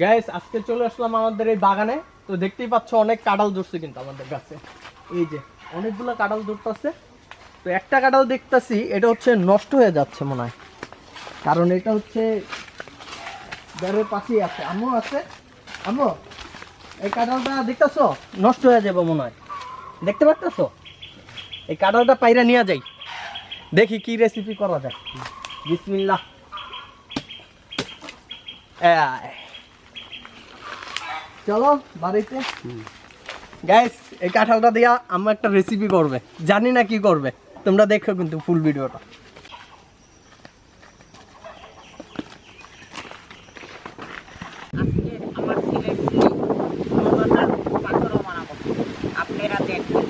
Guys আজকে চলে আসলাম আমাদের এই বাগানে। তো দেখতেই পাচ্ছ অনেক কাঁঠাল ধরছে কিন্তু আমাদের কাছে। এই যে অনেকগুলো কাঁঠাল ধরতেছে। তো একটা কাঁঠাল দেখতেছি এটা হচ্ছে নষ্ট হয়ে যাচ্ছে মনে হয়, কারণ এটা হচ্ছে ঘরের পাশেই আছে। আম্মু আছে, আম্মু এই কাঁঠালটা দেখতেছো নষ্ট হয়ে যাবে মনে হয়, দেখতে পাচ্ছ? এই কাঁঠালটা পাইরা নিয়ে যাই, দেখি কি রেসিপি করা যায়। বিসমিল্লাহ। চলো বাড়িতে। গাইস এই কাঁঠালটা দিয়া আম্মা একটা রেসিপি করবে, জানি না কি করবে, তোমরা দেখো কিন্তু ফুল ভিডিওটা। আজকে আমার ছেলের মজাদার পাকোড়া বানাবো, আপনারা দেখবেন।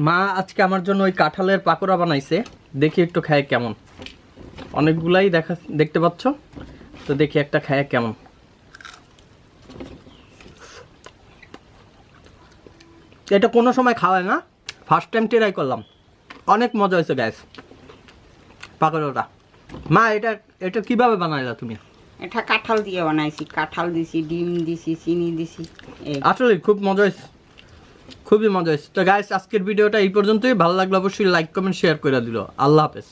মা আজকে আমার জন্য ওই কাঁঠালের পাকোড়া বানাইছে, দেখি একটু খায় কেমন। অনেকগুলাই দেখতে পাচ্ছ, তো দেখি একটা খায় কেমন। এটা কোনো সময় খাওয়ায় না, ফার্স্ট টাইম ট্রাই করলাম, অনেক মজা হয়েছে গ্যাস পাকোড়াটা। মা এটা এটা কিভাবে বানাইলা তুমি? এটা কাঁঠাল দিয়ে বানাইছি, কাঁঠাল দিছি, ডিম দিছি, চিনি দিছি। আসলে খুব মজা হয়েছে, খুবই মজা হয়েছে। তো গাইস আজকের ভিডিওটা এই পর্যন্তই। ভালো লাগলে অবশ্যই লাইক কমেন্ট শেয়ার করে দিল। আল্লাহ হাফেজ।